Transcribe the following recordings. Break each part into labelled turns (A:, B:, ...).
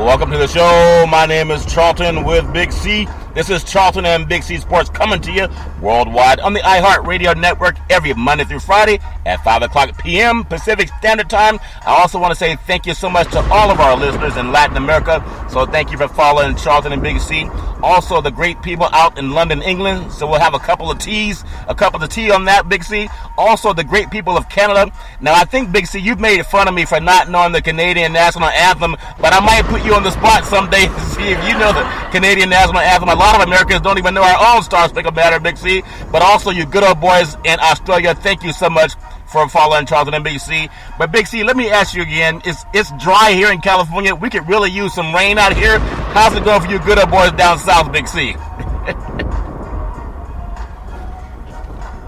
A: Welcome to the show. My name is Charlton with Big C. This is Charlton and Big C Sports coming to you worldwide on the iHeartRadio network every Monday through Friday at 5 o'clock p.m. Pacific Standard Time. I also want to say thank you so much to all of our listeners in Latin America. So thank you for following Charlton and Big C. Also, the great people out in London, England. So we'll have a couple of tea on that, Big C. Also, the great people of Canada. Now, I think, Big C, you've made fun of me for not knowing the Canadian national anthem, but I might put you on the spot someday to see if you know the Canadian national anthem. A lot of Americans don't even know our own Star Spangled Banner, Big C. But also, you good old boys in Australia, thank you so much for following Charlton and Big C. But Big C, let me ask you again. It's dry here in California. We could really use some rain out here. How's it going for you good old boys down south, Big C?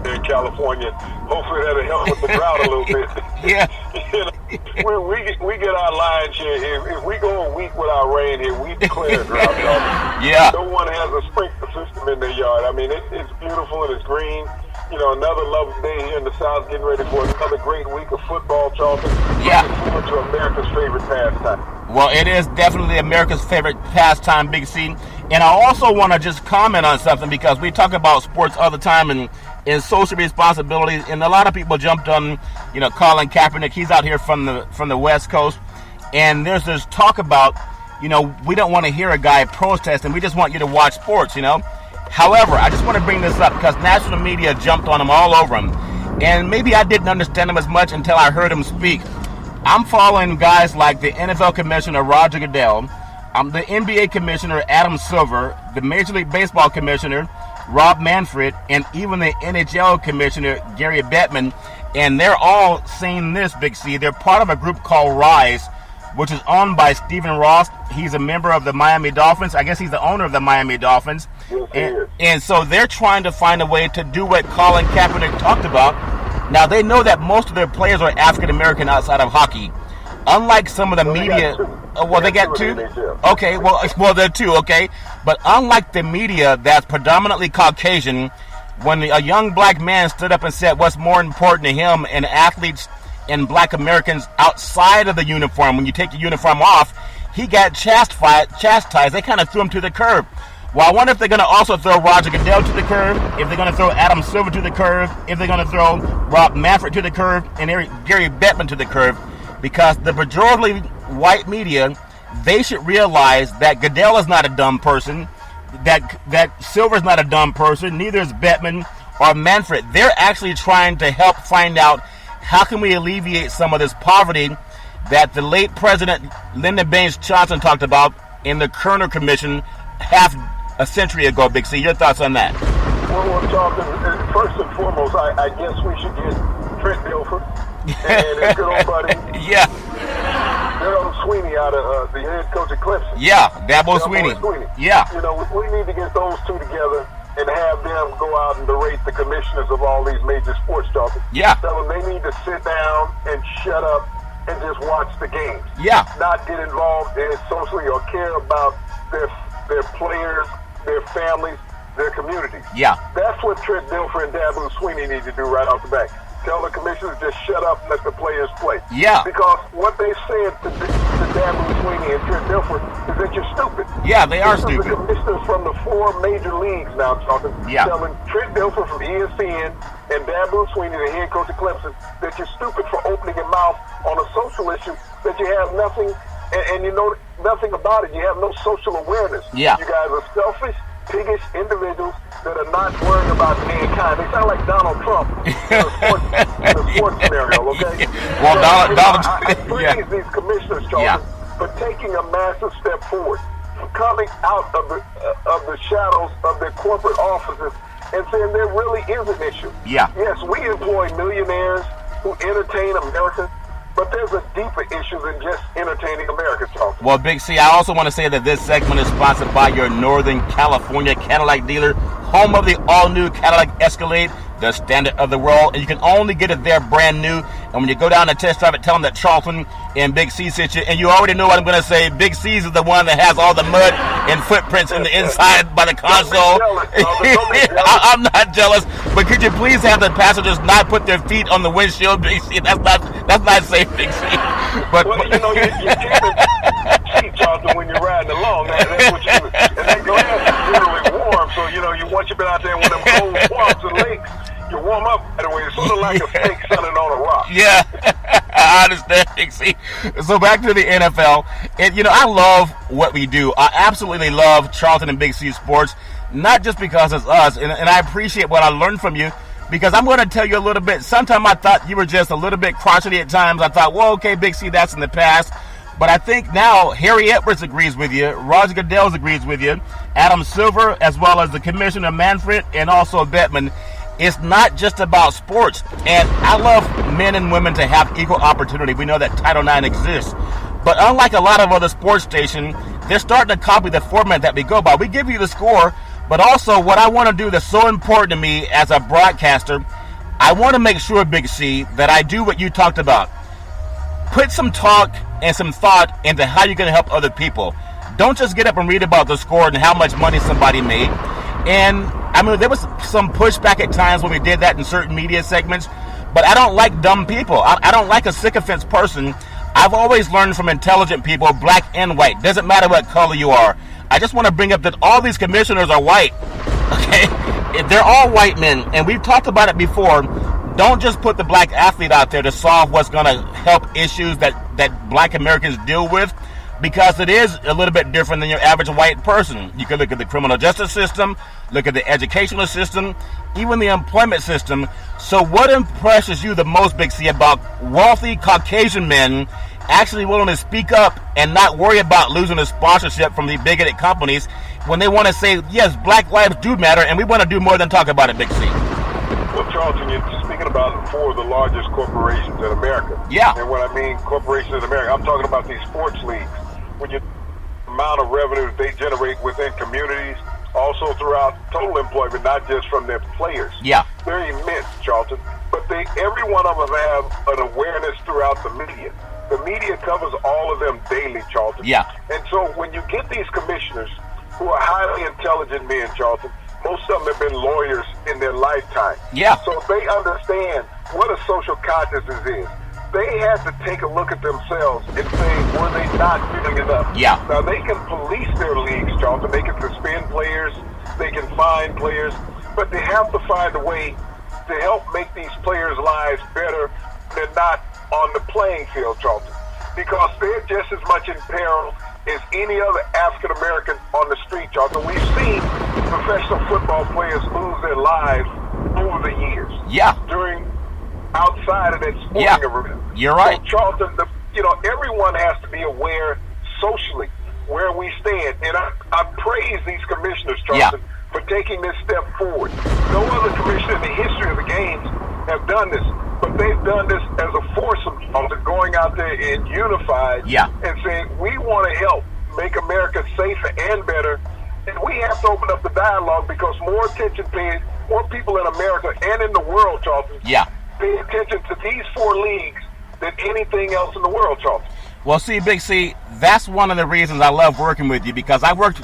B: In California, hopefully that'll help with the drought a little bit.
A: Yeah.
B: we get our lion's share. If we go a week without rain here, we declare a drought, y'all.
A: Yeah.
B: No one has a sprinkler system in their yard. I mean, it's beautiful and it's green. You know, another lovely day here in the South, getting ready for another great week of football, Charlton.
A: Yeah.
B: Looking forward to America's favorite pastime.
A: Well, it is definitely America's favorite pastime, Big C. And I also want to just comment on something because we talk about sports all the time and social responsibilities, and a lot of people jumped on, Colin Kaepernick. He's out here from the West Coast, and there's this talk about, we don't want to hear a guy protest, and we just want you to watch sports, However, I just want to bring this up because national media jumped on him all over him, and maybe I didn't understand him as much until I heard him speak. I'm following guys like the NFL Commissioner Roger Goodell, the NBA Commissioner Adam Silver, the Major League Baseball Commissioner Rob Manfred, and even the NHL Commissioner Gary Bettman, and they're all saying this, Big C. They're part of a group called Rise, which is owned by Stephen Ross. He's a member of the Miami Dolphins. I guess he's the owner of the Miami Dolphins.
B: Yes,
A: and so they're trying to find a way to do what Colin Kaepernick talked about. Now, they know that most of their players are African-American outside of hockey. Unlike some of the media... They got two? Okay, well, they're two, okay. But unlike the media that's predominantly Caucasian, when a young black man stood up and said what's more important to him and athletes and black Americans outside of the uniform, when you take the uniform off, he got chastised. They kind of threw him to the curb. Well, I wonder if they're going to also throw Roger Goodell to the curb, if they're going to throw Adam Silver to the curb, if they're going to throw Rob Manfred to the curb, and Gary Bettman to the curb, because the majority white media, they should realize that Goodell is not a dumb person, that Silver's not a dumb person, neither is Bettman or Manfred. They're actually trying to help find out how can we alleviate some of this poverty that the late President Lyndon Baines Johnson talked about in the Kerner Commission half a century ago, Big C. Your thoughts on that?
B: Well, Charlton, first and foremost, I guess we should get Trent Dilfer and his good old buddy.
A: Yeah.
B: Daryl Sweeney out of the head coach of Clemson.
A: Yeah, Dabo Sweeney. Yeah.
B: We need to get those two together and have them go out and berate the commissioners of all these major sports, Charlton.
A: Yeah.
B: Tell them they need to sit down and shut up and just watch the games.
A: Yeah.
B: Not get involved in it socially or care about their players, their families, their communities.
A: Yeah.
B: That's what Trent Dilfer and Dabo Sweeney need to do right off the bat. Tell the commissioners just shut up and let the players play.
A: Yeah.
B: Because what they said to Dabo Sweeney and Trent Dilfer is that you're stupid.
A: Yeah, they are stupid.
B: The commissioners from the 4 major leagues now talking, telling Trent Dilfer from ESPN and Dabo Sweeney, the head coach of Clemson, that you're stupid for opening your mouth on a social issue that you have nothing, and you know nothing about it. You have no social awareness.
A: Yeah.
B: You guys are selfish, piggish individuals that are not worrying about mankind. They sound like Donald Trump in a sports scenario, okay?
A: Well, so, Donald
B: I praise these commissioners, Charlton, for taking a massive step forward, coming out of the shadows of their corporate offices and saying there really is an issue.
A: Yeah.
B: Yes, we employ millionaires who entertain America, but there's a deeper issue than just entertaining America, Charlton.
A: Well, Big C, I also want to say that this segment is sponsored by your Northern California Cadillac dealer, home of the all-new Cadillac Escalade, the standard of the world, and you can only get it there brand new. And when you go down and test drive it, tell them that Charlton and Big C sent you. And you already know what I'm going to say. Big C's is the one that has all the mud and footprints in the inside by the console. I'm not jealous, but could you please have the passengers not put their feet on the windshield, Big C? That's not safe, Big C. But
B: well, you know, you're cheap, Charlton. when you're riding along. That's what you do. And that grass is generally warm, so, once you've been out there in one of them cold swamps and lakes, you warm up right away. It's sort of like a snake sunning on a rock.
A: Yeah, I understand, Big C. So back to the NFL. And, I love what we do. I absolutely love Charlton and Big C Sports, not just because it's us. And I appreciate what I learned from you, because I'm going to tell you a little bit. Sometimes I thought you were just a little bit crotchety at times. I thought, well, okay, Big C, that's in the past. But I think now Harry Edwards agrees with you, Roger Goodell agrees with you, Adam Silver, as well as the Commissioner Manfred, and also Bettman. It's not just about sports. And I love men and women to have equal opportunity. We know that Title IX exists. But unlike a lot of other sports stations, they're starting to copy the format that we go by. We give you the score, but also what I want to do that's so important to me as a broadcaster, I want to make sure, Big C, that I do what you talked about. Put some talk and some thought into how you're going to help other people. Don't just get up and read about the score and how much money somebody made. And there was some pushback at times when we did that in certain media segments, but I don't like dumb people. I don't like a sycophant person. I've always learned from intelligent people, black and white. Doesn't matter what color you are. I just want to bring up that all these commissioners are white. Okay? They're all white men, and we've talked about it before. Don't just put the black athlete out there to solve what's going to help issues that black Americans deal with, because it is a little bit different than your average white person. You can look at the criminal justice system, look at the educational system, even the employment system. So what impresses you the most, Big C, about wealthy Caucasian men actually willing to speak up and not worry about losing a sponsorship from the bigoted companies when they want to say, yes, black lives do matter, and we want to do more than talk about it, Big C?
B: Well, Charlton, you're speaking about four of the largest corporations in America.
A: Yeah.
B: And when I mean corporations in America, I'm talking about these sports leagues. When you amount of revenue they generate within communities, also throughout total employment, not just from their players.
A: Yeah.
B: They're immense, Charlton. But every one of them have an awareness throughout the media. The media covers all of them daily, Charlton.
A: Yeah.
B: And so when you get these commissioners who are highly intelligent men, Charlton, most of them have been lawyers in their lifetime.
A: Yeah.
B: So they understand what a social consciousness is. They have to take a look at themselves and say, were they not doing enough?
A: Yeah.
B: Now, they can police their leagues, Charlton. They can suspend players. They can fine players. But they have to find a way to help make these players' lives better than not on the playing field, Charlton. Because they're just as much in peril as any other African-American on the street, Charlton. We've seen professional football players lose their lives over the years.
A: Yeah.
B: Outside of that sporting arena.
A: You're right.
B: So, Charlton, everyone has to be aware socially where we stand. And I praise these commissioners, Charlton, for taking this step forward. No other commissioner in the history of the games have done this, but they've done this as a foursome, Charlton, going out there and unified and saying, we want to help make America safer and better. And we have to open up the dialogue because more people in America and in the world, Charlton, pay attention to these four leagues than anything else in the world, Charlton.
A: Well, see, Big C, that's one of the reasons I love working with you, because I worked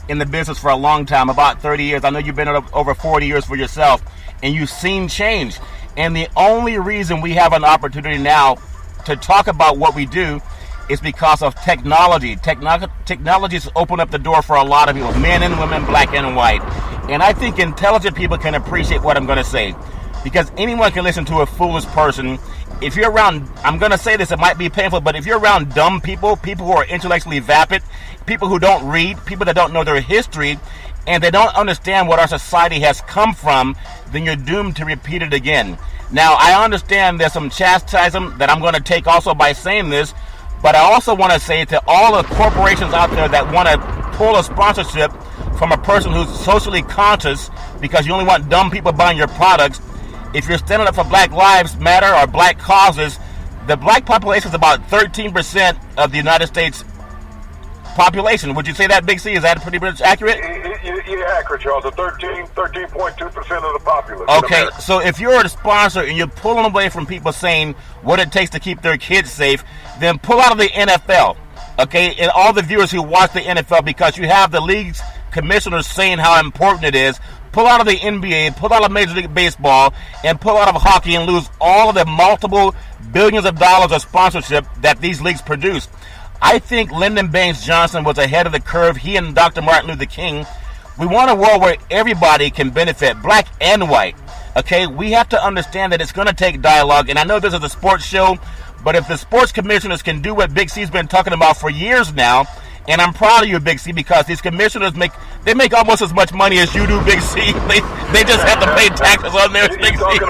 A: in the business for a long time, about 30 years. I know you've been over 40 years for yourself, and you've seen change. And the only reason we have an opportunity now to talk about what we do is because of technology. Technology has opened up the door for a lot of people, men and women, black and white. And I think intelligent people can appreciate what I'm going to say, because anyone can listen to a foolish person. If you're around, I'm going to say this, it might be painful, but if you're around dumb people, people who are intellectually vapid, people who don't read, people that don't know their history, and they don't understand what our society has come from, then you're doomed to repeat it again. Now, I understand there's some chastisement that I'm going to take also by saying this, but I also want to say to all the corporations out there that want to pull a sponsorship from a person who's socially conscious because you only want dumb people buying your products, if you're standing up for Black Lives Matter or black causes, the black population is about 13% of the United States population. Would you say that, Big C? Is that pretty much accurate?
B: You're accurate, Charles. 13.2% of the populace.
A: Okay, so if you're a sponsor and you're pulling away from people saying what it takes to keep their kids safe, then pull out of the NFL, okay, and all the viewers who watch the NFL, because you have the league's commissioners saying how important it is. Pull out of the NBA, pull out of Major League Baseball, and pull out of hockey and lose all of the multiple billions of dollars of sponsorship that these leagues produce. I think Lyndon Baines Johnson was ahead of the curve. He and Dr. Martin Luther King. We want a world where everybody can benefit, black and white. Okay, we have to understand that it's going to take dialogue. And I know this is a sports show, but if the sports commissioners can do what Big C's been talking about for years now, and I'm proud of you, Big C, because these commissioners make almost as much money as you do, Big C. They just have to pay taxes on theirs, Big C.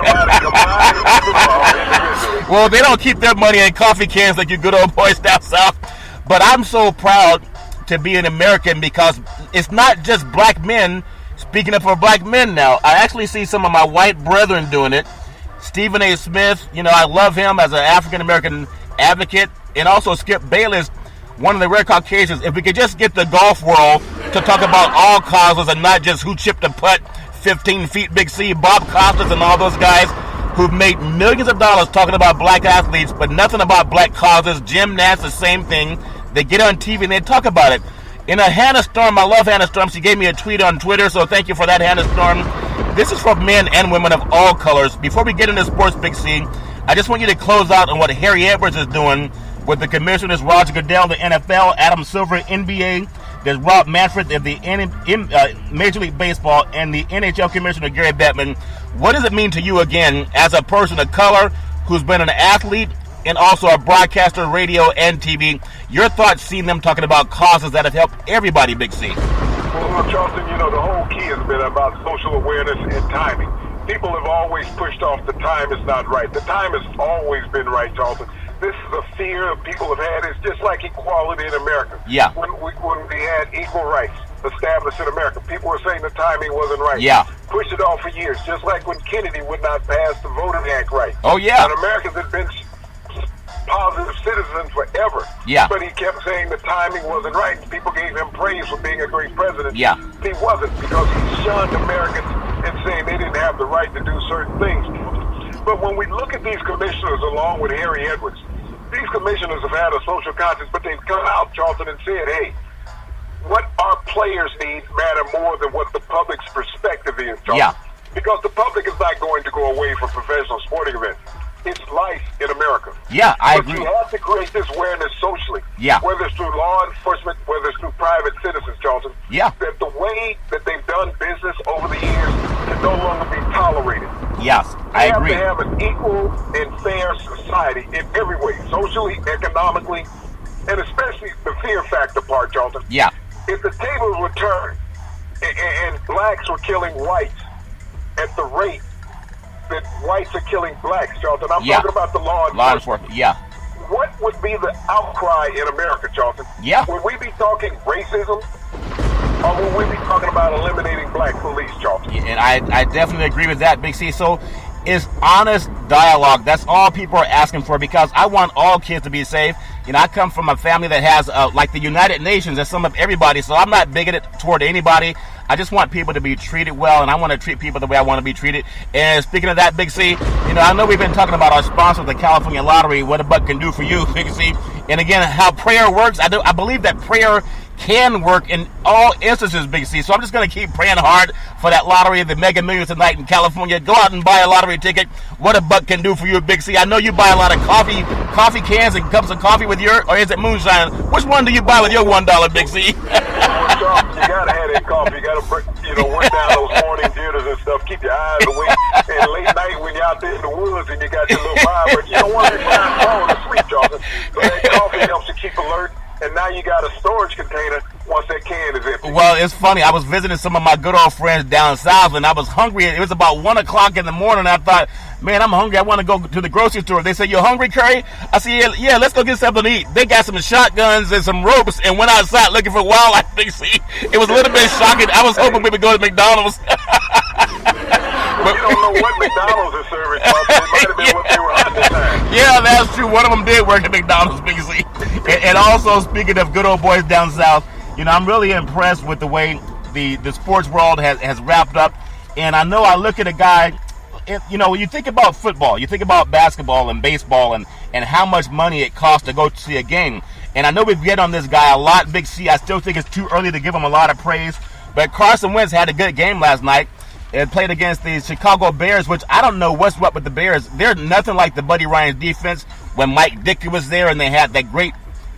A: Well, they don't keep their money in coffee cans like you good old boys down south. But I'm so proud to be an American because it's not just black men speaking up for black men now. I actually see some of my white brethren doing it. Stephen A. Smith, I love him as an African-American advocate. And also Skip Bayless, one of the rare Caucasians. If we could just get the golf world to talk about all causes and not just who chipped a putt 15 feet, Big C, Bob Costas and all those guys who've made millions of dollars talking about black athletes, but nothing about black causes. Jim Nance, the same thing. They get on TV and they talk about it. Hannah Storm, I love Hannah Storm. She gave me a tweet on Twitter, so thank you for that, Hannah Storm. This is for men and women of all colors. Before we get into sports, Big C, I just want you to close out on what Harry Edwards is doing with the commissioners, Roger Goodell, the NFL, Adam Silver, NBA. There's Rob Manfred of the Major League Baseball, and the NHL commissioner, Gary Bettman. What does it mean to you, again, as a person of color who's been an athlete and also a broadcaster, radio, and TV? Your thoughts seeing them talking about causes that have helped everybody, Big C.
B: Well, Charlton, the whole key has been about social awareness and timing. People have always pushed off the time is not right. The time has always been right, Charlton. This is a fear people have had. It's just like equality in America.
A: Yeah.
B: When we had equal rights established in America, people were saying the timing wasn't right.
A: Yeah.
B: Pushed it off for years, just like when Kennedy would not pass the Voting Act right.
A: Oh, yeah.
B: And Americans had been positive citizens forever.
A: Yeah.
B: But he kept saying the timing wasn't right. People gave him praise for being a great president.
A: Yeah.
B: He wasn't, because he shunned Americans and saying they didn't have the right to do certain things. But when we look at these commissioners along with Harry Edwards, these commissioners have had a social conscience, but they've come out, Charlton, and said, hey, what our players need matter more than what the public's perspective is, Charlton.
A: Yeah.
B: Because the public is not going to go away from professional sporting events. It's life in America.
A: Yeah, I agree.
B: But you have to create this awareness socially.
A: Yeah.
B: Whether it's through law enforcement, whether it's through private citizens, Charlton.
A: Yeah.
B: That the way that they've done business over the years can no longer be tolerated.
A: Yes, I agree.
B: We have to have an equal and fair society in every way, socially, economically, and especially the fear factor part, Charlton.
A: Yeah.
B: If the tables were turned and blacks were killing whites at the rate that whites are killing blacks, Charlton, I'm talking about the law enforcement.
A: Yeah.
B: What would be the outcry in America, Charlton?
A: Yeah.
B: Would we be talking racism, or would we be talking about eliminating black police, Charlton?
A: And I definitely agree with that, Big C. So it's honest dialogue. That's all people are asking for, because I want all kids to be safe. I come from a family that has, like the United Nations, that sum up everybody, so I'm not bigoted toward anybody. I just want people to be treated well, and I want to treat people the way I want to be treated. And speaking of that, Big C, I know we've been talking about our sponsor, the California Lottery, what a buck can do for you, Big C. And again, how prayer works. I believe that prayer can work in all instances, Big C. So I'm just going to keep praying hard for that lottery, the Mega Millions tonight in California. Go out and buy a lottery ticket. What a buck can do for you, Big C. I know you buy a lot of coffee cans and cups of coffee with or is it moonshine? Which one do you buy with your $1, Big C?
B: You gotta have that coffee. You gotta, work down those morning jitters and stuff. Keep your eyes awake. And late night when you're out there in the woods and you got your little vibe, but you don't want to be falling asleep, Charlton. So that coffee helps you keep alert. And now you got a storage container once that can is empty.
A: Well, it's funny. I was visiting some of my good old friends down south, and I was hungry. It was about 1 o'clock in the morning. I thought, man, I'm hungry. I want to go to the grocery store. They said, you hungry, Curry? I said, yeah, let's go get something to eat. They got some shotguns and some ropes and went outside looking for wildlife. See, it was a little bit shocking. I was hoping we would go to McDonald's.
B: But you don't know what McDonald's is serving. It might have been what they were at the time.
A: Yeah, that's true. One of them did work at McDonald's, Big C. And also, speaking of good old boys down south, I'm really impressed with the way the sports world has wrapped up. And I know I look at a guy, when you think about football, you think about basketball and baseball and how much money it costs to go see a game. And I know we've get on this guy a lot, Big C. I still think it's too early to give him a lot of praise. But Carson Wentz had a good game last night. It played against the Chicago Bears, which I don't know what's up with the Bears. They're nothing like the Buddy Ryan's defense when Mike Dickey was there and they had that great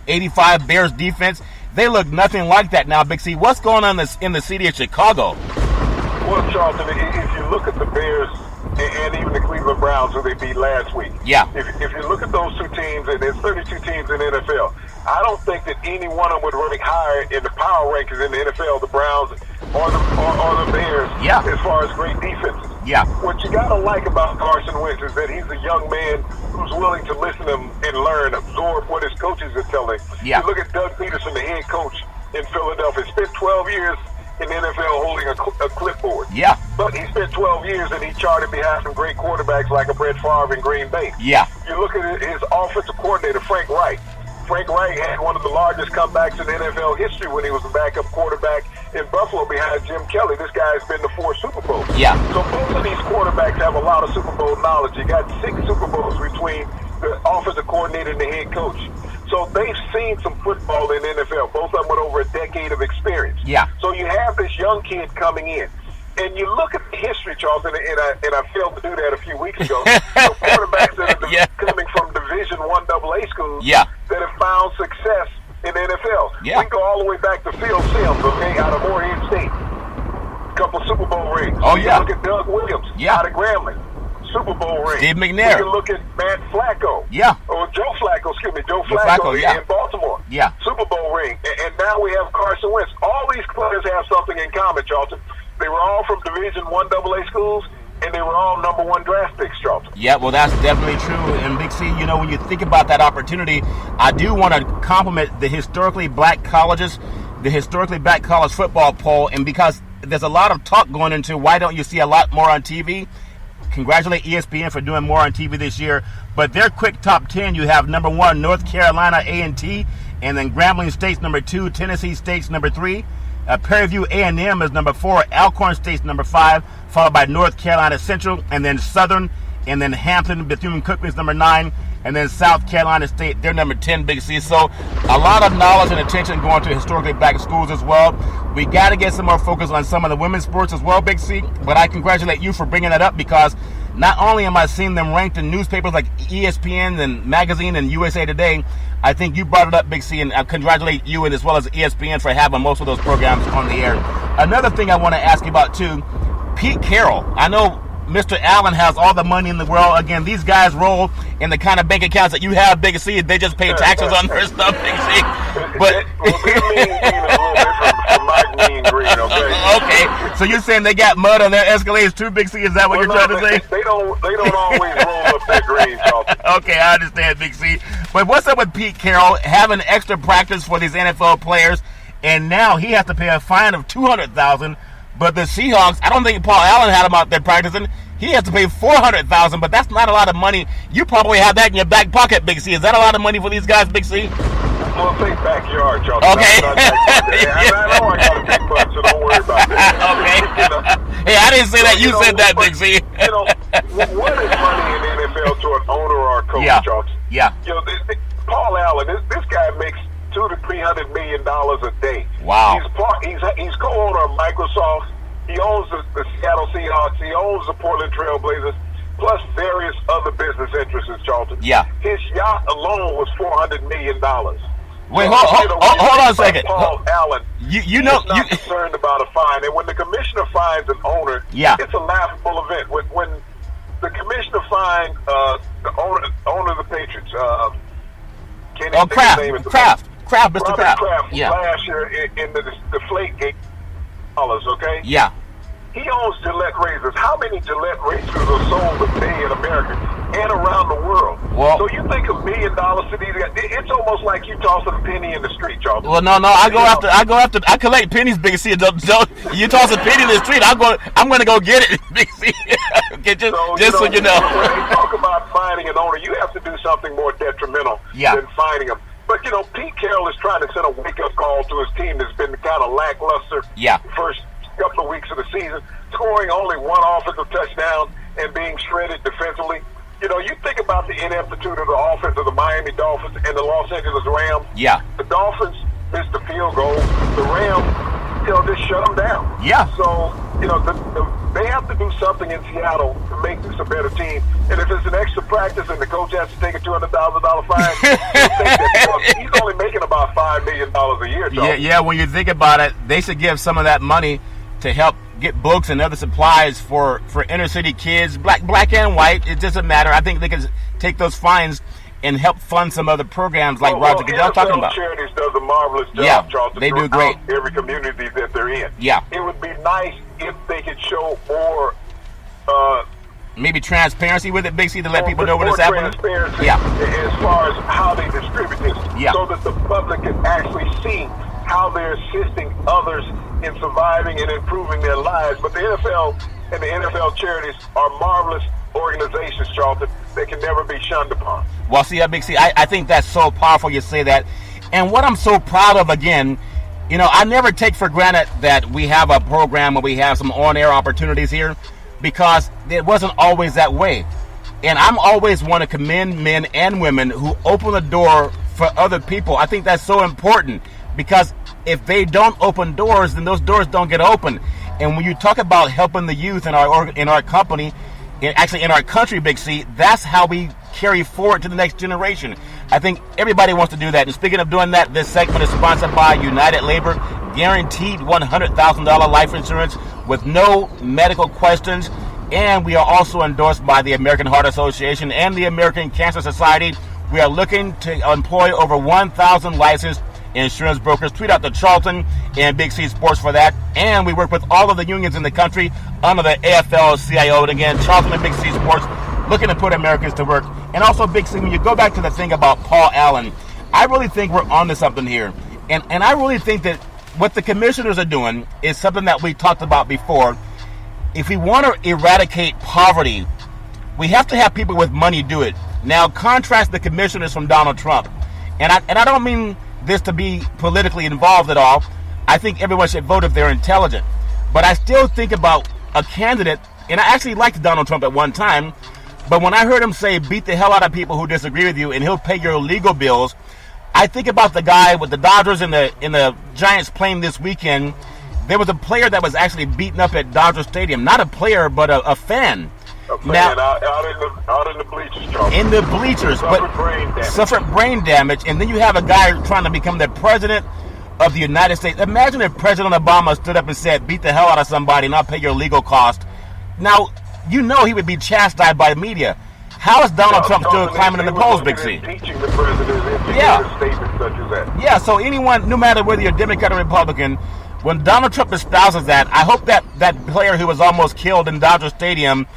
A: 85 Bears defense. They look nothing like that now, Big C. What's going on in the city of Chicago?
B: Well, Charlton, if you look at the Bears and even the Cleveland Browns, who they beat last week, if you look at those two teams, and there's 32 teams in the NFL, I don't think that any one of them would rank higher in the power rankings in the NFL, the Browns or the Bears, as far as great defenses. What you got to like about Carson Wentz is that he's a young man who's willing to listen to him and learn, absorb what his coaches are telling. You look at Doug Peterson, the head coach in Philadelphia, spent 12 years in the NFL holding a clipboard. But he spent 12 years and he charted behind some great quarterbacks like a Brett Favre in Green Bay. You look at his offensive coordinator, Frank Reich. Frank Reich had one of the largest comebacks in NFL history when he was a backup quarterback in Buffalo behind Jim Kelly. This guy's been to 4 Super Bowls. So both of these quarterbacks have a lot of Super Bowl knowledge. You got 6 Super Bowls between the offensive coordinator and the head coach. So they've seen some football in the NFL, both of them with over a decade of experience. So you have this young kid coming in. And you look at the history, Charlton, and I failed to do that a few weeks ago. The quarterbacks that are coming from Division I AA schools that have found success in the NFL. We go all the way back to Phil Simms, out of Morehead State. Couple Super Bowl rings. You look at Doug Williams out of Grambling. Super Bowl ring.
A: Steve McNair.
B: You can look at Matt Flacco. Or Joe Flacco in Baltimore. Super Bowl ring. And now we have Carson Wentz. All these players have something in common, Charlton. They were all from Division I AA schools, and they were all number 1 draft picks, Charlton.
A: Well, that's definitely true. And Big C, when you think about that opportunity, I do want to compliment the historically black colleges, the historically black college football poll, and because there's a lot of talk going into why don't you see a lot more on TV. Congratulate ESPN for doing more on TV this year. But their quick top 10, you have number 1, North Carolina A&T, and then Grambling State's number 2, Tennessee State's number 3. Prairie View A&M is number 4, Alcorn State's number 5, followed by North Carolina Central, and then Southern, and then Hampton, Bethune-Cookman is number 9, and then South Carolina State, they're number 10, Big C. So a lot of knowledge and attention going to historically black schools as well. We got to get some more focus on some of the women's sports as well, Big C, but I congratulate you for bringing that up because not only am I seeing them ranked in newspapers like ESPN and Magazine and USA Today, I think you brought it up, Big C, and I congratulate you and as well as ESPN for having most of those programs on the air. Another thing I want to ask you about, too, Pete Carroll. I know Mr. Allen has all the money in the world. Again, these guys roll in the kind of bank accounts that you have, Big C. They just pay taxes on their stuff, Big C. But okay, so you're saying they got mud on their Escalades too, Big C? Is that what you're trying to say?
B: They don't always roll up their green, Charlton.
A: Okay, I understand, Big C. But what's up with Pete Carroll having extra practice for these NFL players, and now he has to pay a fine of $200,000? But the Seahawks, I don't think Paul Allen had him out there practicing. He has to pay $400,000, but that's not a lot of money. You probably have that in your back pocket, Big C. Is that a lot of money for these guys, Big C?
B: Well, think backyard, Charlton.
A: Okay.
B: I know I got a big butt, so don't worry about that.
A: Okay. Hey, I didn't say that. You said that, Big C.
B: What is money in the NFL to an owner or a coach, Charlton? Paul Allen, this guy makes $200 to $300 million a day.
A: Wow.
B: He's co-owner of Microsoft. He owns the Seattle Seahawks. He owns the Portland Trail Blazers, plus various other business interests in Charlton. His yacht alone was $400 million.
A: Wait, hold on a second.
B: Paul Allen,
A: you know,
B: he's not concerned about a fine. And when the commissioner fines an owner, it's a laughable event. When the commissioner fined the owner of the Patriots,
A: Kraft, Mr. Kraft.
B: Last year in the Deflategate dollars, okay? He owns Gillette razors. How many Gillette razors are sold a day in America and around the world?
A: Well,
B: so you think $1 million to these guys? It's almost like you toss a penny in the street, Charlton.
A: Well, no, I collect pennies, Big C. Don't you toss a penny in the street? I'm going to go get it, Big C. So you know.
B: When they talk about fining an owner, you have to do something more detrimental than fining them. But, Pete Carroll is trying to send a wake-up call to his team that's been kind of lackluster first couple of weeks of the season, scoring only one offensive touchdown and being shredded defensively. You think about the ineptitude of the offense of the Miami Dolphins and the Los Angeles Rams. The Dolphins missed the field goal. The Rams, just shut them down. So, they have to do something in Seattle to make this a better team. And if it's an extra practice and the coach has to take a $200,000 fine, he's only making a year, Charlton.
A: Yeah, when you think about it, they should give some of that money to help get books and other supplies for inner city kids, black and white. It doesn't matter. I think they can take those fines and help fund some other programs like Roger Goodell talking about.
B: Charities does a marvelous job, Charlton.
A: They do great.
B: Every community that they're in.
A: Yeah.
B: It would be nice if they could show more
A: maybe transparency with it, Big C, to let people know what is happening.
B: Transparency
A: Yeah.
B: as far as how they distribute this, so that the public can actually see how they're assisting others in surviving and improving their lives. But the NFL and the NFL charities are marvelous organizations, Charlton. They can never be shunned upon.
A: Well, see, Big C, I think that's so powerful you say that. And what I'm so proud of, again, you know, I never take for granted that we have a program where we have some on-air opportunities here, because it wasn't always that way. And I'm always want to commend men and women who open the door for other people. I think that's so important, because if they don't open doors, then those doors don't get open. And when you talk about helping the youth in our company, actually in our country, Big C, that's how we carry forward to the next generation. I think everybody wants to do that. And speaking of doing that, this segment is sponsored by United Labor, guaranteed $100,000 life insurance with no medical questions. And we are also endorsed by the American Heart Association and the American Cancer Society. We are looking to employ over 1,000 licensed insurance brokers. Tweet out to Charlton and Big C Sports for that. And we work with all of the unions in the country under the AFL-CIO. And again, Charlton and Big C Sports, looking to put Americans to work. And also, Big C, when you go back to the thing about Paul Allen, I really think we're onto something here. And I really think that what the commissioners are doing is something that we talked about before. If we want to eradicate poverty, we have to have people with money do it. Now, contrast the commissioners from Donald Trump. And I don't mean this to be politically involved at all. I think everyone should vote if they're intelligent. But I still think about a candidate, and I actually liked Donald Trump at one time, but when I heard him say, beat the hell out of people who disagree with you and he'll pay your legal bills, I think about the guy with the Dodgers in the Giants playing this weekend. There was a player that was actually beaten up at Dodger Stadium. Not a player, but a fan.
B: Now, out in the bleachers, Charles.
A: In the bleachers, suffered brain damage. And then you have a guy trying to become the president of the United States. Imagine if President Obama stood up and said, beat the hell out of somebody and I'll pay your legal cost. Now, you know he would be chastised by the media. How is Donald Trump still climbing in the polls, Big C?
B: Teaching the president into statements such as that.
A: Yeah, so anyone, no matter whether you're Democrat or Republican, when Donald Trump espouses that, I hope that player who was almost killed in Dodger Stadium,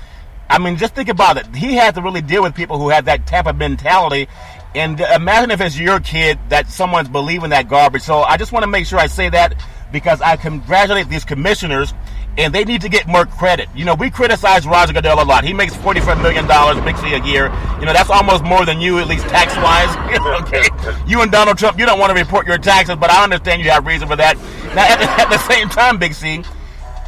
A: I mean, just think about it. He had to really deal with people who had that type of mentality. And imagine if it's your kid that someone's believing that garbage. So I just want to make sure I say that, because I congratulate these commissioners, and they need to get more credit. You know, we criticize Roger Goodell a lot. He makes $44 million, Big C, a year. You know, that's almost more than you, at least tax-wise. Okay. You and Donald Trump, you don't want to report your taxes, but I understand you have reason for that. Now, at the same time, Big C,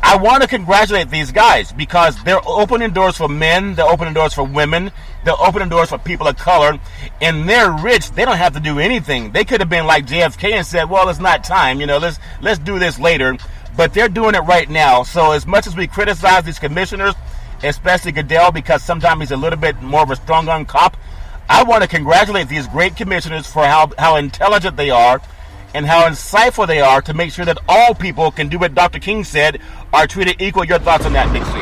A: I want to congratulate these guys, because they're opening doors for men, they're opening doors for women, they're opening doors for people of color, and they're rich. They don't have to do anything. They could have been like JFK and said, well, it's not time, you know, let's do this later. But they're doing it right now. So as much as we criticize these commissioners, especially Goodell, because sometimes he's a little bit more of a strong-arm cop, I want to congratulate these great commissioners for how intelligent they are and how insightful they are to make sure that all people can do what Dr. King said, are treated equal. Your thoughts on that, Big C?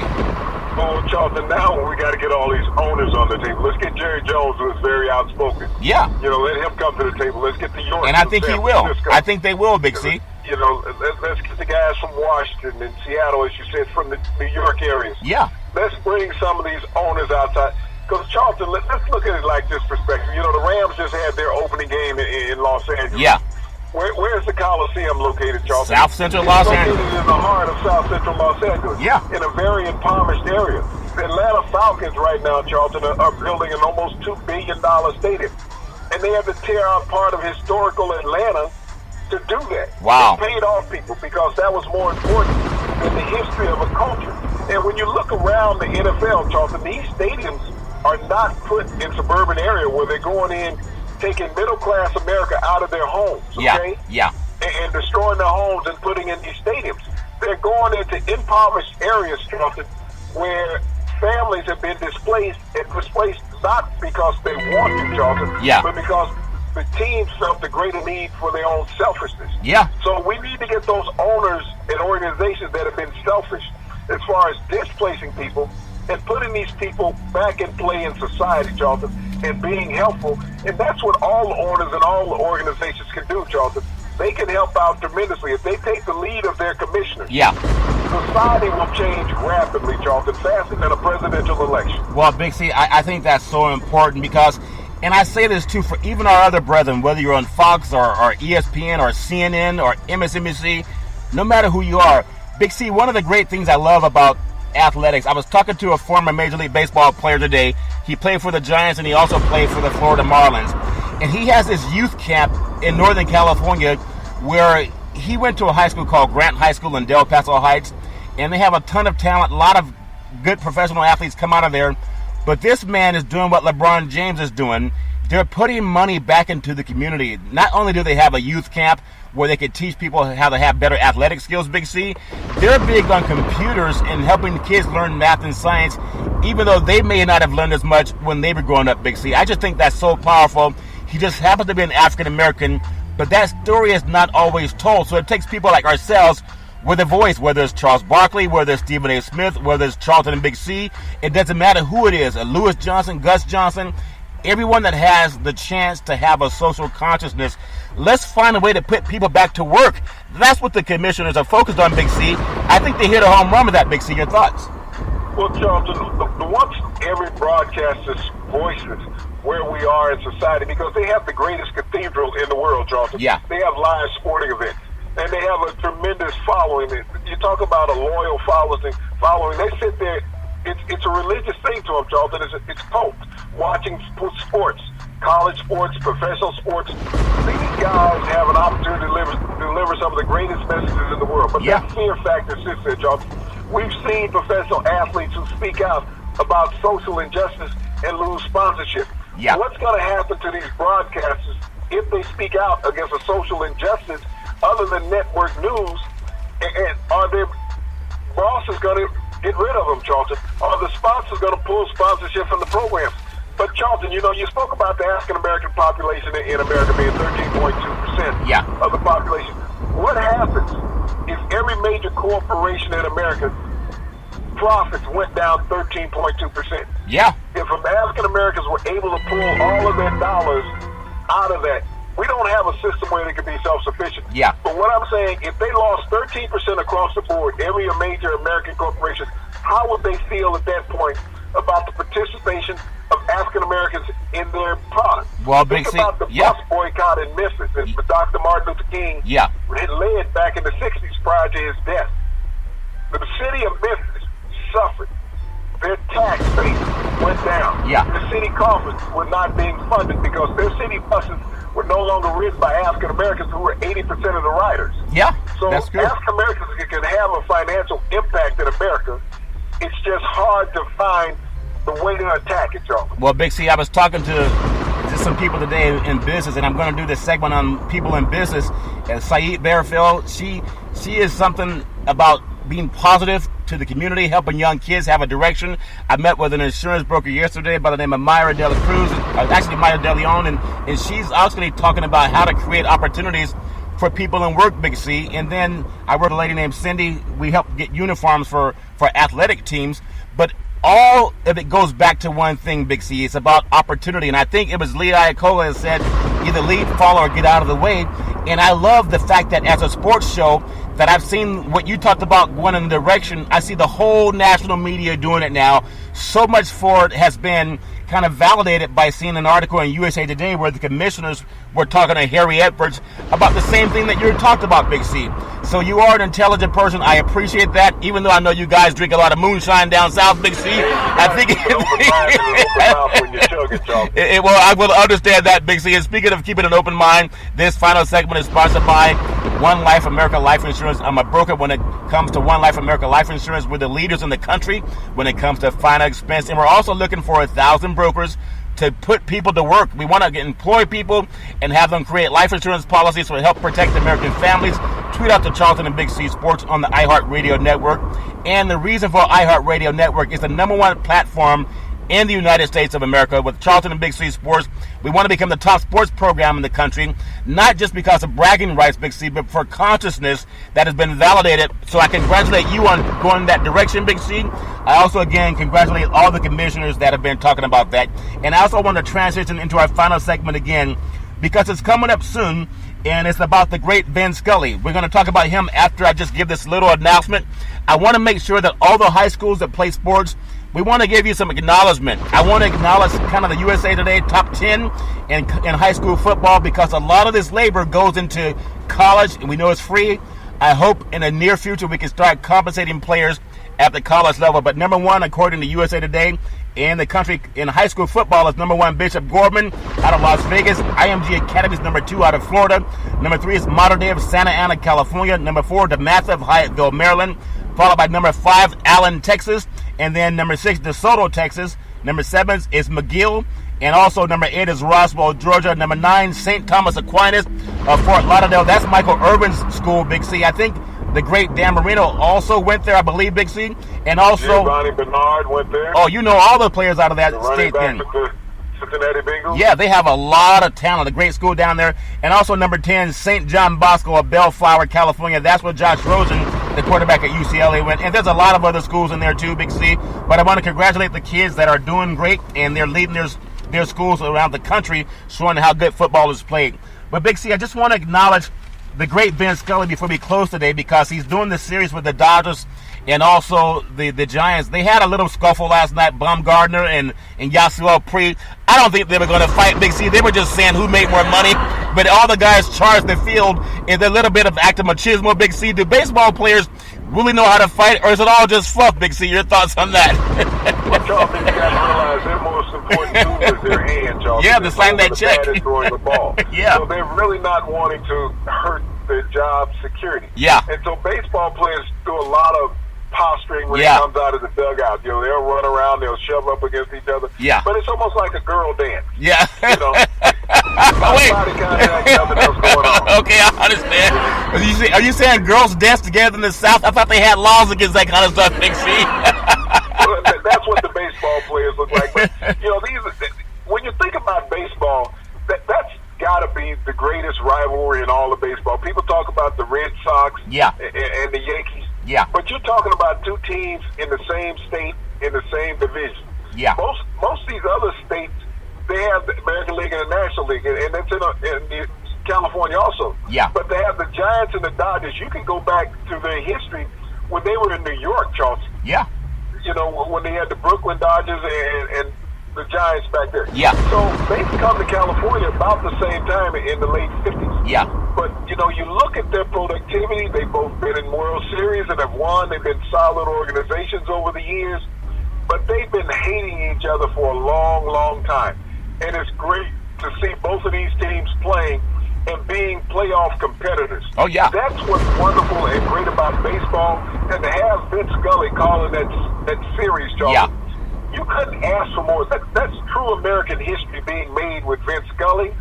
B: Oh, Charlton, now we got to get all these owners on the table. Let's get Jerry Jones, who is very outspoken.
A: Yeah.
B: You know, let him come to the table. Let's get the York.
A: And I think he will. I think they will, Big C.
B: You know, let's get the guys from Washington and Seattle, as you said, from the New York areas.
A: Yeah.
B: Let's bring some of these owners outside. Because, Charlton, let's look at it like this perspective. You know, the Rams just had their opening game in Los Angeles.
A: Yeah.
B: Where's the Coliseum located, Charlton?
A: South Central Los Angeles.
B: Located in the heart of South Central Los Angeles.
A: Yeah.
B: In a very impoverished area. The Atlanta Falcons right now, Charlton, are building an almost $2 billion stadium. And they have to tear out part of historical Atlanta to do that.
A: Wow.
B: It paid off people, because that was more important than the history of a culture. And when you look around the NFL, Charlton, these stadiums are not put in suburban area where they're going in, taking middle-class America out of their homes, okay?
A: Yeah.
B: And destroying their homes and putting in these stadiums. They're going into impoverished areas, Charlton, where families have been displaced not because they want to, Charlton, but because the team felt the greater need for their own selfishness.
A: Yeah.
B: So we need to get those owners and organizations that have been selfish as far as displacing people and putting these people back in play in society, Charlton, and being helpful. And that's what all the owners and all the organizations can do, Charlton. They can help out tremendously. If they take the lead of their commissioners, society will change rapidly, Charlton, faster than a presidential election.
A: Well, Big C, I think that's so important because, and I say this too for even our other brethren, whether you're on Fox or ESPN or CNN or MSNBC, no matter who you are, Big C, one of the great things I love about athletics, I was talking to a former Major League Baseball player today. He played for the Giants and he also played for the Florida Marlins. And he has this youth camp in Northern California where he went to a high school called Grant High School in Del Paso Heights, and they have a ton of talent, a lot of good professional athletes come out of there. But this man is doing what LeBron James is doing. They're putting money back into the community. Not only do they have a youth camp where they could teach people how to have better athletic skills, Big C, they're big on computers and helping kids learn math and science, even though they may not have learned as much when they were growing up, Big C. I just think that's so powerful. He just happens to be an African-American, but that story is not always told. So it takes people like ourselves with a voice, whether it's Charles Barkley, whether it's Stephen A. Smith, whether it's Charlton and Big C. It doesn't matter who it is, Lewis Johnson, Gus Johnson, everyone that has the chance to have a social consciousness. Let's find a way to put people back to work. That's what the commissioners are focused on, Big C. I think they hit a home run with that, Big C. Your thoughts?
B: Well, Charlton, once every broadcaster's voices where we are in society, because they have the greatest cathedral in the world, Charlton.
A: Yeah.
B: They have live sporting events, and they have a tremendous following. You talk about a loyal following. They sit there. It's a religious thing to them, Charlton. It's cult. Watching sports, college sports, professional sports. These guys have an opportunity to deliver some of the greatest messages in the world. But that fear factor sits there, Charlton. We've seen professional athletes who speak out about social injustice and lose sponsorship.
A: Yeah.
B: What's going to happen to these broadcasters if they speak out against a social injustice other than network news? And are their bosses going to get rid of them, Charlton? Are the sponsors going to pull sponsorship from the programs? But, Charlton, you spoke about the African-American population in America being 13.2% of the population. What happens if every major corporation in America profits went down 13.2%?
A: Yeah.
B: If African Americans were able to pull all of their dollars out of that, we don't have a system where they can be self-sufficient.
A: Yeah.
B: But what I'm saying, if they lost 13% across the board, every major American corporation, how would they feel at that point about the participation of African Americans in their product?
A: Well,
B: Think about the bus boycott in Memphis that Dr. Martin Luther King had led back in the 60s prior to his death. The city of Memphis suffered. Their tax base went down. The city coffers were not being funded because their city buses were no longer ridden by African Americans who were 80% of the riders. So African Americans can have a financial impact in America. It's just hard to find the way to attack it, y'all.
A: Well, Big C, I was talking to some people today in business, and I'm going to do this segment on people in business. Saeed Bearfield, she is something about being positive to the community, helping young kids have a direction. I met with an insurance broker yesterday by the name of Myra De La Cruz, actually Myra De Leon, and she's actually talking about how to create opportunities for people in work, Big C. And then I work with a lady named Cindy. We help get uniforms for athletic teams, but all of it goes back to one thing, Big C. It's about opportunity. And I think it was Lee Iacocca that said, either lead, follow, or get out of the way. And I love the fact that as a sports show, that I've seen what you talked about going in the direction. I see the whole national media doing it now. So much for it has been kind of validated by seeing an article in USA Today where the commissioners were talking to Harry Edwards about the same thing that you talked about, Big C. So you are an intelligent person. I appreciate that, even though I know you guys drink a lot of moonshine down south, Big C. I think well, I will understand that, Big C. And speaking of keeping an open mind, this final segment is sponsored by One Life America Life Insurance. I'm a broker when it comes to One Life America Life Insurance. We're the leaders in the country when it comes to final expense. And we're also looking for 1,000 brokers to put people to work. We want to employ people and have them create life insurance policies to help protect American families. Tweet out to Charlton and Big C Sports on the iHeartRadio network. And the reason for iHeartRadio network is the #1 platform in the United States of America with Charlton and Big C Sports. We want to become the top sports program in the country, not just because of bragging rights, Big C, but for consciousness that has been validated. So I congratulate you on going that direction, Big C. I also, again, congratulate all the commissioners that have been talking about that. And I also want to transition into our final segment again, because it's coming up soon, and it's about the great Vin Scully. We're going to talk about him after I just give this little announcement. I want to make sure that all the high schools that play sports, we want to give you some acknowledgement. I want to acknowledge kind of the USA Today top 10 in high school football, because a lot of this labor goes into college, and we know it's free. I hope in the near future we can start compensating players at the college level. But number one, according to USA Today, in the country in high school football is number 1, Bishop Gorman out of Las Vegas. IMG Academy is number 2 out of Florida. Number 3 is Modern Day of Santa Ana, California. Number 4, DeMatha of Hyattville, Maryland. Followed by number 5, Allen, Texas. And then number 6, DeSoto, Texas. Number 7 is McGill. And also number 8 is Roswell, Georgia. Number 9, St. Thomas Aquinas of Fort Lauderdale. That's Michael Irvin's school, Big C. I think the great Dan Marino also went there, I believe, Big C. And also
B: Ronnie Bernard went there.
A: Oh, you know all the players out of that state then.
B: Cincinnati Bengals.
A: Yeah, they have a lot of talent. A great school down there. And also number 10, St. John Bosco of Bellflower, California. That's where Josh Rosen, the quarterback at UCLA, went. And there's a lot of other schools in there too, Big C. But I want to congratulate the kids that are doing great, and they're leading their schools around the country, showing how good football is played. But Big C, I just want to acknowledge the great Vin Scully before we close today, because he's doing this series with the Dodgers and also the Giants. They had a little scuffle last night, Baumgartner and Yasiel Puig. I don't think they were going to fight, Big C. They were just saying who made more money. But all the guys charged the field in a little bit of active machismo, Big C. Do baseball players really know how to fight, or is it all just fluff, Big C? Your thoughts on that?
B: Well, Charlton, you got to realize their most important tool is their hand, Charlton.
A: Yeah, to sign that check.
B: Is throwing the ball.
A: Yeah.
B: So they're really not wanting to hurt their job security.
A: Yeah.
B: And so baseball players do a lot of posturing when it comes out of the dugout. You know, they'll run around, they'll shove up against each other.
A: Yeah.
B: But it's almost like a girl dance.
A: Yeah.
B: You know,
A: wait.
B: body contact, nothing else going on.
A: Okay, I understand. Are you saying girls dance together in the South? I thought they had laws against that kind of stuff, Big C.
B: Well, that's what the baseball players look like. But, you know, when you think about baseball, that's got to be the greatest rivalry in all of baseball. People talk about the Red Sox and the Yankees.
A: Yeah.
B: But you're talking about two teams in the same state, in the same division.
A: Yeah.
B: Most of these other states, they have the American League and the National League, and it's in California also.
A: Yeah.
B: But they have the Giants and the Dodgers. You can go back to their history when they were in New York, Charlton.
A: Yeah.
B: You know, when they had the Brooklyn Dodgers and the Giants back there.
A: Yeah.
B: So they've come to California about the same time in the late 50s.
A: Yeah.
B: But, you know, you look at their productivity. They've both been in World Series and have won. They've been solid organizations over the years. But they've been hating each other for a long, long time. And it's great to see both of these teams playing and being playoff competitors.
A: Oh, yeah.
B: That's what's wonderful and great about baseball. And to have Vince Scully calling that series, Charlie.
A: Yeah.
B: You couldn't ask for more. That's true American history being made with Vince Scully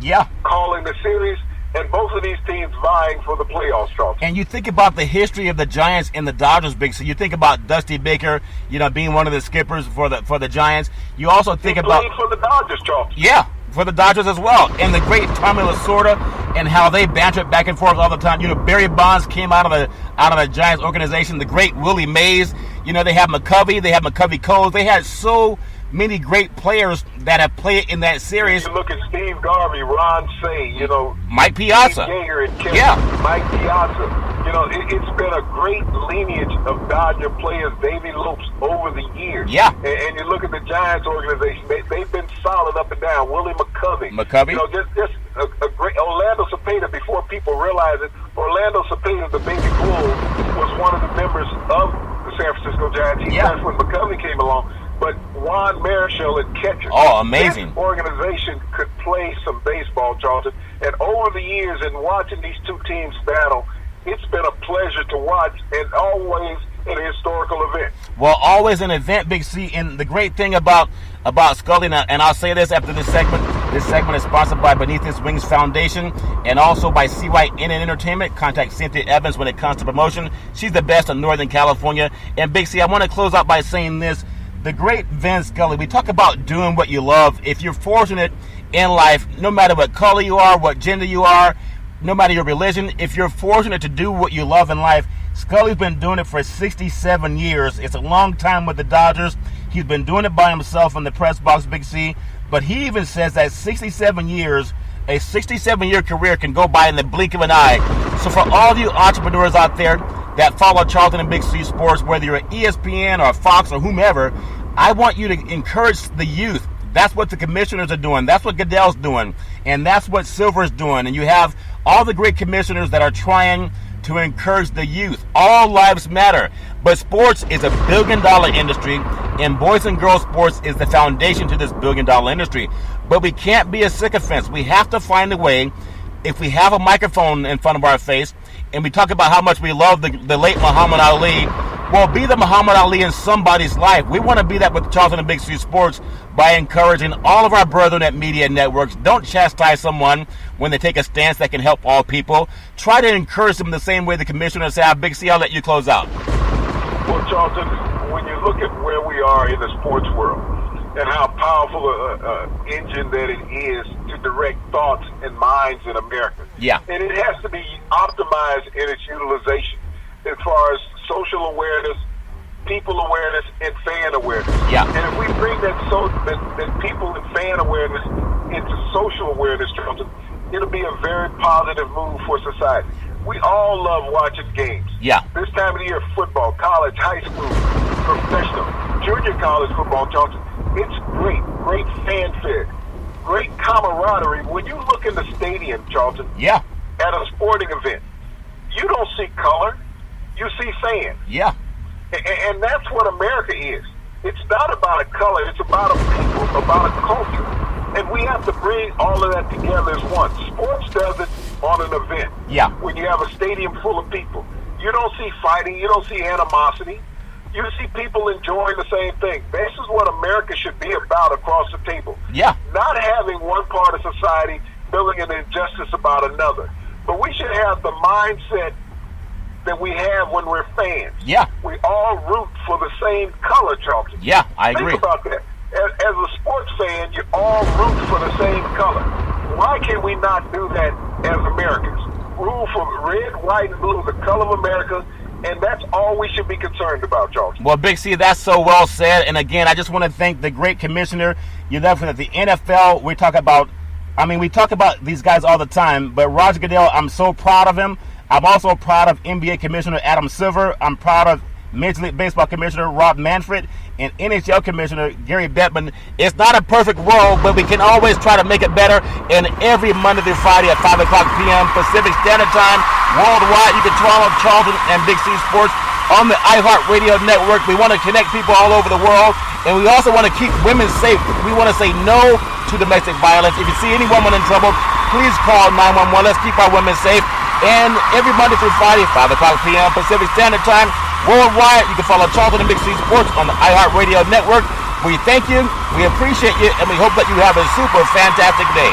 B: calling the series, and both of these teams vying for the playoffs, Charles.
A: And you think about the history of the Giants and the Dodgers, Big C. You think about Dusty Baker, you know, being one of the skippers for the Giants. You also think about
B: for the Dodgers, Charles.
A: Yeah, for the Dodgers as well. And the great Tommy Lasorda and how they bantered back and forth all the time. You know, Barry Bonds came out of the Giants organization. The great Willie Mays. You know, they have McCovey. They have McCovey Coles. They had so many great players that have played in that series.
B: You look at Steve Garvey, Ron Say, you know,
A: Mike Piazza.
B: Yeager and Kevin, Mike Piazza. You know, it's been a great lineage of Dodger players, Davey Lopes, over the years.
A: Yeah.
B: And you look at the Giants organization, they've been solid up and down. Willie McCovey. You know, just a great Orlando Cepeda, before people realize it, Orlando Cepeda, the baby bull, was one of the members of the San Francisco Giants. He left when McCovey came along. But Juan Marichal at catcher.
A: Oh, amazing.
B: This organization could play some baseball, Charlton. And over the years, in watching these two teams battle, it's been a pleasure to watch, and always an historical event.
A: Well, always an event, Big C. And the great thing about Scully, and I'll say this after this segment is sponsored by Beneath His Wings Foundation and also by CYN Entertainment. Contact Cynthia Evans when it comes to promotion. She's the best in Northern California. And Big C, I want to close out by saying this. the great Vince Scully, we talk about doing what you love. If you're fortunate in life, no matter what color you are, what gender you are, no matter your religion, if you're fortunate to do what you love in life, Scully's been doing it for 67 years. It's a long time with the Dodgers. He's been doing it by himself in the press box, Big C. But he even says that 67 years, a 67-year career can go by in the blink of an eye. So for all of you entrepreneurs out there that follow Charlton and Big C Sports, whether you're at ESPN or Fox or whomever, I want you to encourage the youth. That's what the commissioners are doing. That's what Goodell's doing. And that's what Silver's doing. And you have all the great commissioners that are trying to encourage the youth. All lives matter. But sports is a billion-dollar industry, and boys and girls sports is the foundation to this billion-dollar industry. But we can't be a sycophants. We have to find a way, if we have a microphone in front of our face, and we talk about how much we love the late Muhammad Ali, well, be the Muhammad Ali in somebody's life. We want to be that with Charlton and Big C Sports by encouraging all of our brethren at media networks. Don't chastise someone when they take a stance that can help all people. Try to encourage them the same way the commissioners say. Big C, I'll let you close out.
B: Well, Charlton, when you look at where we are in the sports world and how powerful an engine that it is to direct thoughts and minds in America, and it has to be optimized in its utilization as far as social awareness, people awareness, and fan awareness. And if we bring that people and fan awareness into social awareness, Charlton, it'll be a very positive move for society. We all love watching games. This time of the year, football, college, high school, professional, junior college football, Charlton, it's great fanfare, great camaraderie. When you look in the stadium, Charlton, at a sporting event, you don't see color. You see fans. And that's what America is. It's not about a color. It's about a people, about a culture. And we have to bring all of that together as one. Sports does it on an event. When you have a stadium full of people. You don't see fighting. You don't see animosity. You see people enjoying the same thing. This is what America should be about across the table. Not having one part of society feeling an injustice about another. But we should have the mindset that we have when we're fans. We all root for the same color, Charlton.
A: I agree.
B: Think about that. As a sports fan, you all root for the same color. Why can we not do that as Americans? Root for red, white, and blue, the color of America, and that's all we should be concerned about, Charlton.
A: Well, Big C, that's so well said. And again, I just want to thank the great commissioner. You know, for the NFL, we talk about these guys all the time, but Roger Goodell, I'm so proud of him. I'm also proud of NBA Commissioner Adam Silver. I'm proud of Major League Baseball Commissioner Rob Manfred and NHL Commissioner Gary Bettman. It's not a perfect world, but we can always try to make it better. And every Monday through Friday at 5 o'clock p.m. Pacific Standard Time, worldwide, you can follow Charlton and Big C Sports on the iHeartRadio network. We want to connect people all over the world, and we also want to keep women safe. We want to say no to domestic violence. If you see any woman in trouble, please call 911. Let's keep our women safe. And every Monday through Friday, 5 o'clock p.m. Pacific Standard Time, worldwide, you can follow Charlton and Big C Sports on the iHeartRadio network. We thank you, we appreciate you, and we hope that you have a super fantastic day.